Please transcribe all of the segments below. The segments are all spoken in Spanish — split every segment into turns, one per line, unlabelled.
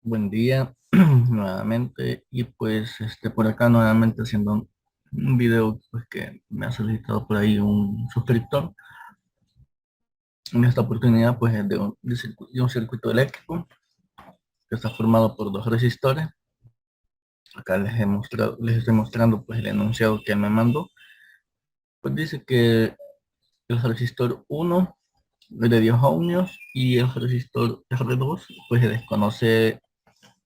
Buen día nuevamente y pues por acá nuevamente haciendo un video pues que me ha solicitado por ahí un suscriptor. En esta oportunidad pues es de un circuito eléctrico que está formado por dos resistores. Acá les estoy mostrando pues el enunciado que él me mandó. Pues dice que el resistor uno es de 10 ohmios y el resistor R2 pues se desconoce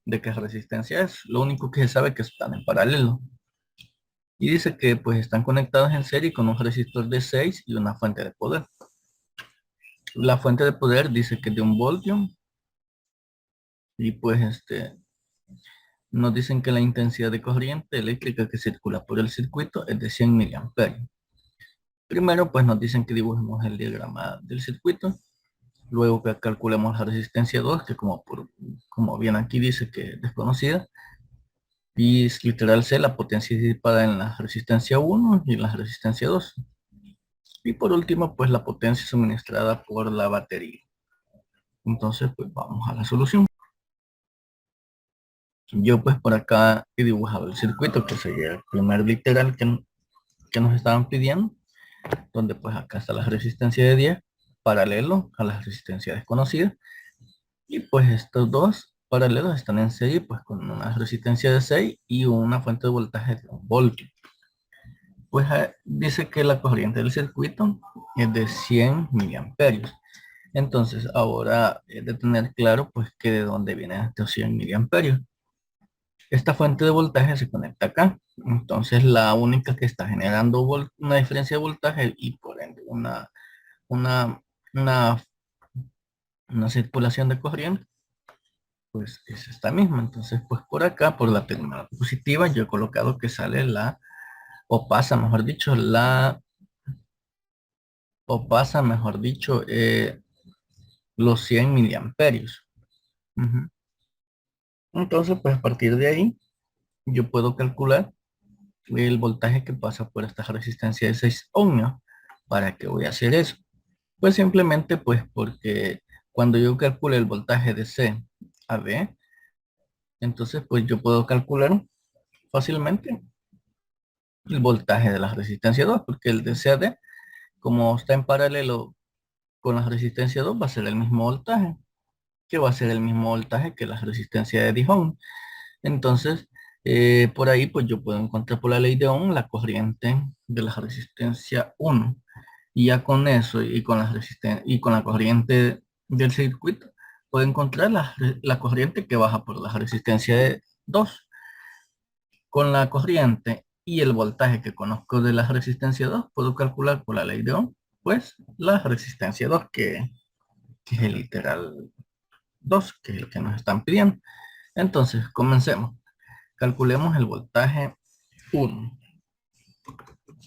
de qué resistencia es. Lo único que se sabe es que están en paralelo. Y dice que pues están conectados en serie con un resistor de 6 y una fuente de poder. La fuente de poder dice que es de 1 voltio y pues nos dicen que la intensidad de corriente eléctrica que circula por el circuito es de 100 miliamperios. Primero pues nos dicen que dibujemos el diagrama del circuito, luego que calculemos la resistencia 2 que como bien aquí dice que es desconocida, y es literal C la potencia disipada en la resistencia 1 y en la resistencia 2. Y por último, pues la potencia suministrada por la batería. Entonces, pues vamos a la solución. Yo pues por acá he dibujado el circuito, que sería el primer literal que nos estaban pidiendo, donde pues acá está la resistencia de 10, paralelo a la resistencia desconocida. Y pues estos dos paralelos están en serie, pues con una resistencia de 6 y una fuente de voltaje de 1 voltio. Pues dice que la corriente del circuito es de 100 miliamperios. Entonces, ahora es de tener claro, pues, que de dónde vienen estos 100 miliamperios. Esta fuente de voltaje se conecta acá. Entonces, la única que está generando una diferencia de voltaje y por ende una, una, una circulación de corriente, pues es esta misma. Entonces, pues por acá, por la terminal positiva, yo he colocado que sale o pasa, mejor dicho, los 100 miliamperios. Ujú. Entonces, pues a partir de ahí, yo puedo calcular el voltaje que pasa por esta resistencia de 6 ohmios. ¿Para qué voy a hacer eso? Pues simplemente pues porque cuando yo calcule el voltaje de C a B, entonces pues yo puedo calcular fácilmente el voltaje de la resistencia 2 porque el de C a D, como está en paralelo con la resistencia 2, va a ser el mismo voltaje, que va a ser el mismo voltaje que la resistencia de 10 ohms. Entonces, por ahí pues yo puedo encontrar por la ley de Ohm la corriente de la resistencia 1. Y ya con eso y con la corriente del circuito, puedo encontrar la corriente que baja por la resistencia de 2. Con la corriente y el voltaje que conozco de la resistencia 2, puedo calcular por la ley de Ohm, pues la resistencia 2, que es el literal 2, que es el que nos están pidiendo. Entonces, comencemos. Calculemos el voltaje 1.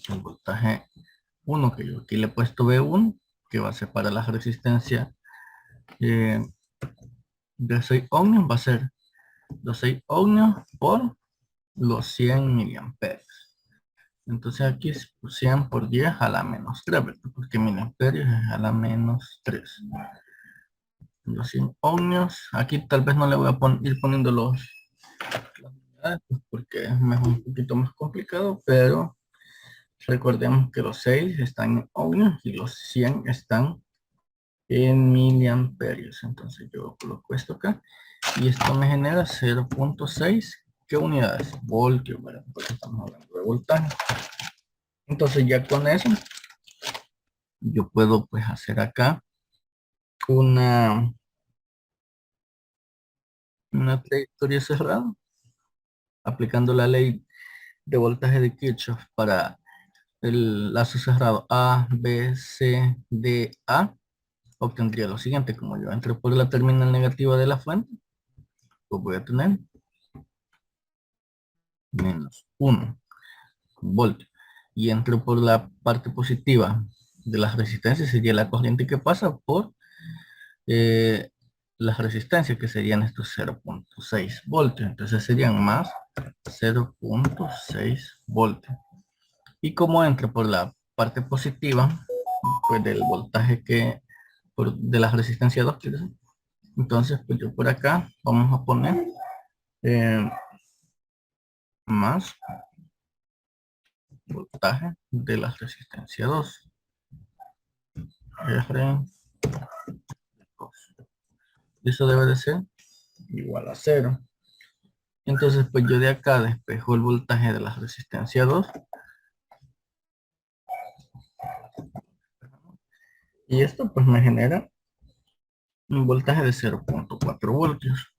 El voltaje 1 que yo aquí le he puesto B1, que va a ser para la resistencia eh, de 6 ohmios, va a ser los 6 ohmios por los 100 miliamperios. Entonces aquí es 100 por 10 a la menos 3, ¿verdad? Porque miliamperios es a la menos 3. Los 100 ohmios, aquí tal vez no le voy a ir poniendo las unidades, pues, porque es un poquito más complicado, pero recordemos que los 6 están en ohmios y los 100 están en miliamperios. Entonces yo coloco esto acá y esto me genera 0.6. ¿Qué unidades? Voltios, ¿verdad? Porque estamos hablando de voltaje. Entonces ya con eso yo puedo pues hacer acá una, una trayectoria cerrada aplicando la ley de voltaje de Kirchhoff para el lazo cerrado A, B, C, D, A. Obtendría lo siguiente: como yo entro por la terminal negativa de la fuente, pues voy a tener -1 voltio. Y entro por la parte positiva de las resistencias, sería la corriente que pasa por eh, las resistencias, que serían estos 0.6 voltios. Entonces serían más 0.6 voltios. Y como entro por la parte positiva, pues del voltaje de la resistencia 2, quiero decir, Entonces, pues yo por acá vamos a poner eh, más voltaje de la resistencia 2. R2. Eso debe de ser igual a cero. Entonces, pues yo de acá despejo el voltaje de la resistencia 2 y esto pues me genera un voltaje de 0,4 voltios.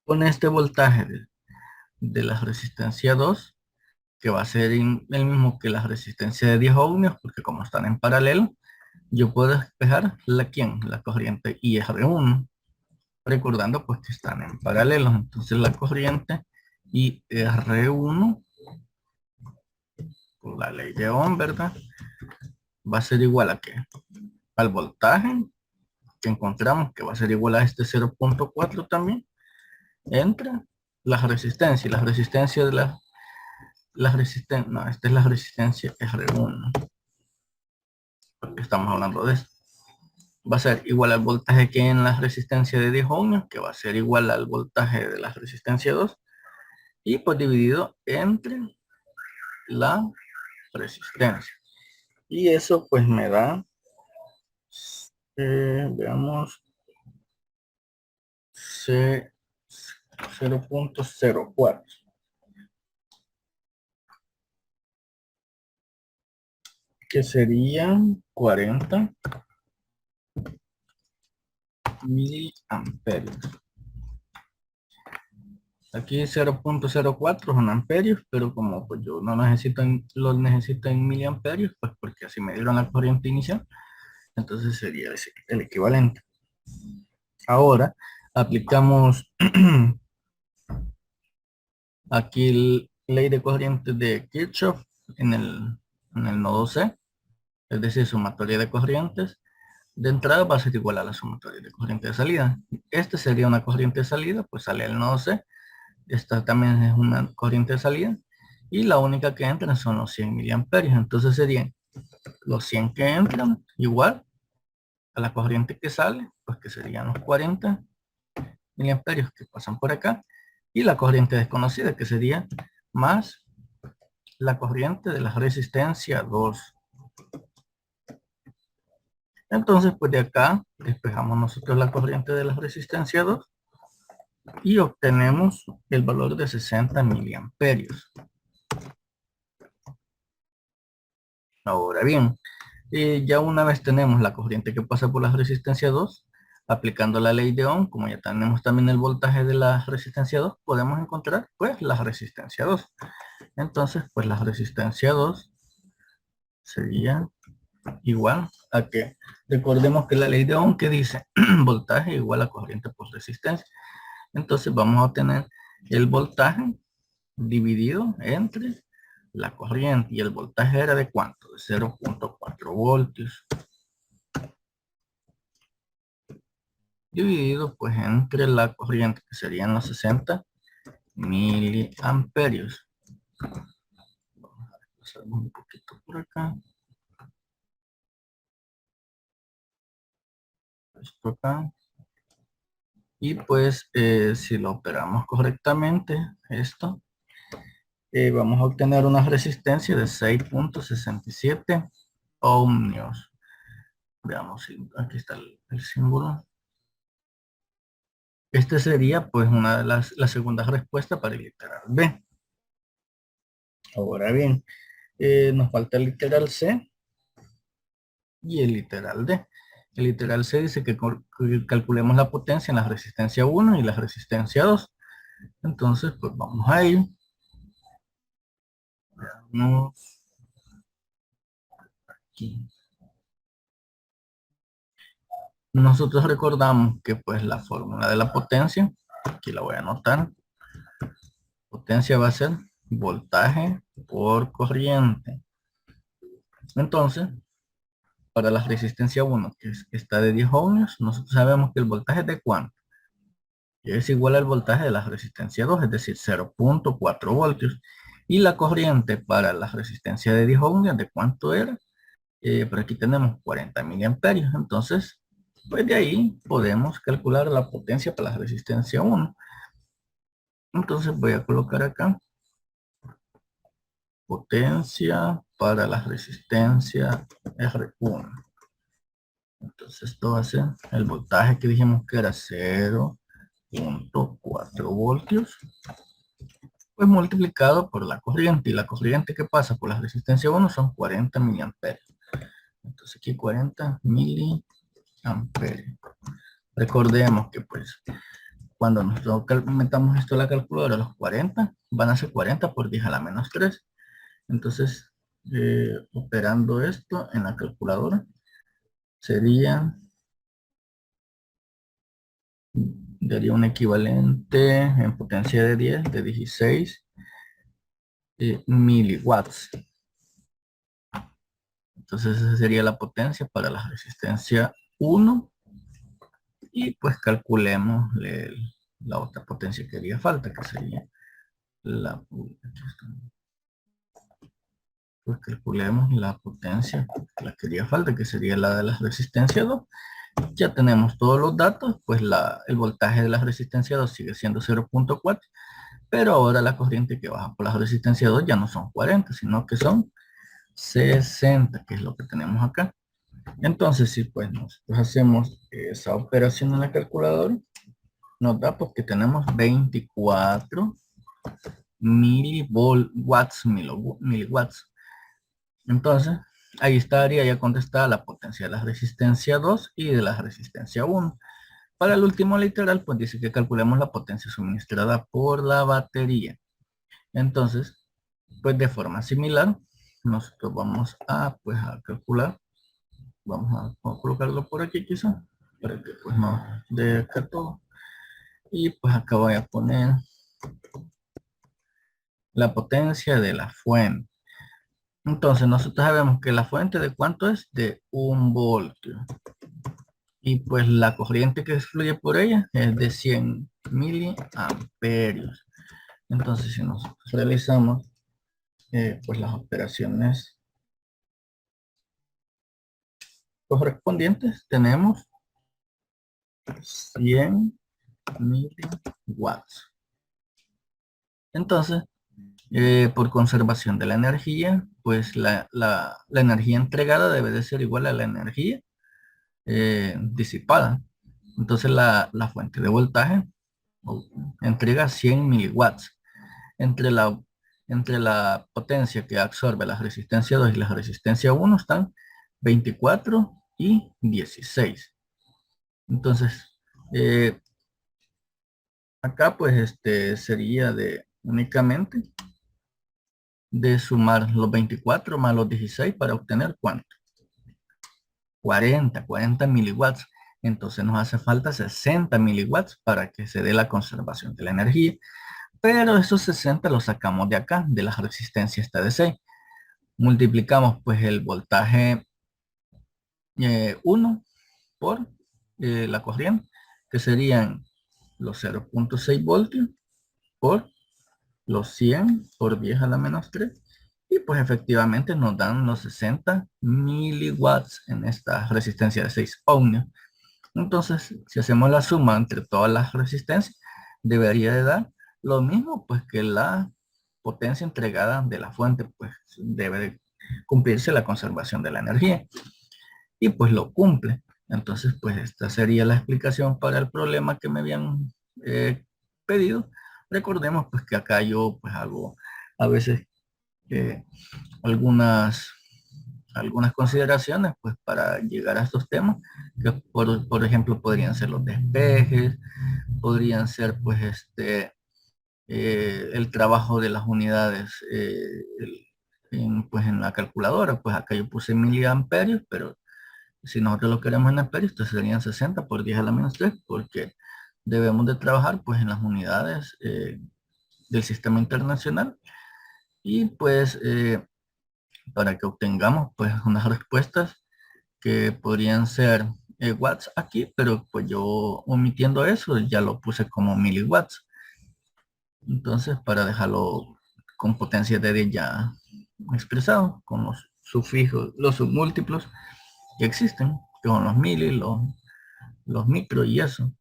Con este voltaje de la resistencia 2, que va a ser el mismo que la resistencia de 10 ohmios, porque como están en paralelo, yo puedo despejar la corriente IR1, recordando pues que están en paralelo. Entonces la corriente IR1, por la ley de Ohm, ¿verdad? Va a ser igual a ¿qué? Al voltaje que encontramos, que va a ser igual a este 0,4 también, entre la resistencia. Y la resistencia de la resistencia, no, esta es la resistencia R1, porque estamos hablando de esto. Va a ser igual al voltaje que en la resistencia de 10 ohmios, que va a ser igual al voltaje de la resistencia 2, y pues dividido entre la resistencia. Y eso pues me da, veamos, 0,04, que serían 40 miliamperios. Aquí 0,04 son amperios, pero como pues yo no necesito los necesito en miliamperios, pues porque así me dieron la corriente inicial, entonces sería el equivalente. Ahora aplicamos aquí la ley de corriente de Kirchhoff en el nodo C, es decir, sumatoria de corrientes. De entrada va a ser igual a la sumatoria de corriente de salida. Este sería una corriente de salida, pues sale el nodo C. Esta también es una corriente de salida. Y la única que entra son los 100 miliamperios. Entonces serían los 100 que entran igual a la corriente que sale, pues que serían los 40 miliamperios que pasan por acá. Y la corriente desconocida, que sería más la corriente de la resistencia 2. Entonces, pues de acá despejamos nosotros la corriente de la resistencia 2 y obtenemos el valor de 60 miliamperios. Ahora bien, ya una vez tenemos la corriente que pasa por la resistencia 2, aplicando la ley de Ohm, como ya tenemos también el voltaje de la resistencia 2, podemos encontrar pues la resistencia 2. Entonces, pues la resistencia 2 sería igual a que, recordemos que la ley de Ohm que dice voltaje igual a corriente por resistencia. Entonces vamos a obtener el voltaje dividido entre la corriente, y el voltaje era de ¿cuánto? De 0,4 voltios. Dividido pues entre la corriente, que serían los 60 miliamperios. Vamos a desplazar un poquito por acá. Esto acá. Y pues si lo operamos correctamente, esto, vamos a obtener una resistencia de 6,67 ohmios. Veamos, aquí está el símbolo. Este sería pues una de la segunda respuesta para el literal B. Ahora bien, nos falta el literal C y el literal D. El literal C dice que calculemos la potencia en la resistencia 1 y la resistencia 2. Entonces, pues vamos a ir. Veamos aquí. Nosotros recordamos que pues la fórmula de la potencia, aquí la voy a anotar. Potencia va a ser voltaje por corriente. Entonces, para la resistencia 1, que está de 10 ohmios, nosotros sabemos que el voltaje es de ¿cuánto? Es igual al voltaje de la resistencia 2, es decir, 0,4 voltios. Y la corriente para la resistencia de 10 ohmios, ¿de cuánto era? Por aquí tenemos 40 miliamperios. Entonces, Pues de ahí podemos calcular la potencia para la resistencia 1. Entonces voy a colocar acá potencia para la resistencia R1. Entonces esto va a ser el voltaje que dijimos que era 0.4 voltios, pues multiplicado por la corriente. Y la corriente que pasa por la resistencia 1 son 40 miliamperios. Entonces aquí 40 miliamperios. Recordemos que pues cuando nosotros metamos esto a la calculadora, los 40 van a ser 40 por 10 a la menos 3. Entonces, operando esto en la calculadora, sería, daría un equivalente en potencia de 10, de 16 miliwatts. Entonces, esa sería la potencia para la resistencia 1. Y pues calculemos la otra potencia que haría falta, que sería la... Pues calculemos la potencia que la que haría falta, que sería la de la resistencia 2. Ya tenemos todos los datos, pues el voltaje de la resistencia 2 sigue siendo 0.4, pero ahora la corriente que baja por la resistencia 2 ya no son 40, sino que son 60, que es lo que tenemos acá. Entonces, si pues nosotros hacemos esa operación en la calculadora, nos da pues que tenemos 24 miliwatts. Entonces, ahí estaría ya contestada la potencia de la resistencia 2 y de la resistencia 1. Para el último literal, pues dice que calculemos la potencia suministrada por la batería. Entonces, pues de forma similar, nosotros vamos a, pues a calcular, vamos a colocarlo por aquí quizá, para que pues no de acá todo. Y pues acá voy a poner la potencia de la fuente. Entonces, nosotros sabemos que la fuente de cuánto es de 1 voltio. Y pues la corriente que fluye por ella es de 100 miliamperios. Entonces, si nosotros realizamos pues las operaciones correspondientes, tenemos 100 miliwatts. Entonces, por conservación de la energía, pues la energía entregada debe de ser igual a la energía disipada. Entonces, la fuente de voltaje entrega 100 miliwatts. Entre la, entre la potencia que absorbe la resistencia 2 y la resistencia 1 están 24 y 16. Entonces, acá pues sería de únicamente de sumar los 24 más los 16 para obtener ¿cuánto? 40 miliwatts. Entonces nos hace falta 60 miliwatts para que se dé la conservación de la energía. Pero esos 60 los sacamos de acá, de la resistencia esta de 6. Multiplicamos pues el voltaje 1 por la corriente, que serían los 0.6 voltios por los 100 por 10 a la menos 3. Y pues efectivamente nos dan los 60 miliwatts en esta resistencia de 6 ohmios. Entonces, si hacemos la suma entre todas las resistencias, debería de dar lo mismo, pues que la potencia entregada de la fuente, pues debe de cumplirse la conservación de la energía. Y pues lo cumple. Entonces, pues esta sería la explicación para el problema que me habían pedido. Recordemos pues que acá yo pues hago a veces eh, algunas consideraciones pues para llegar a estos temas que por ejemplo podrían ser los despejes, podrían ser pues el trabajo de las unidades pues en la calculadora. Pues acá yo puse miliamperios, pero si nosotros lo queremos en amperios, entonces serían 60 por 10 a la menos 3, porque debemos de trabajar pues en las unidades del sistema internacional. Y pues para que obtengamos pues unas respuestas que podrían ser watts aquí, pero pues yo omitiendo eso ya lo puse como miliwatts. Entonces para dejarlo con potencia de 10 ya expresado, con los sufijos, los submúltiplos que existen, que son los mil y los los micro y eso.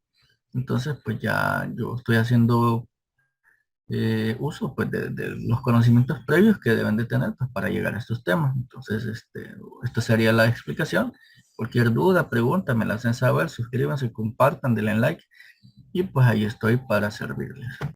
Entonces, pues ya yo estoy haciendo uso pues de los conocimientos previos que deben de tener pues, para llegar a estos temas. Entonces, esta sería la explicación. Cualquier duda, pregunta, me la hacen saber, suscríbanse, compartan, denle like y pues ahí estoy para servirles.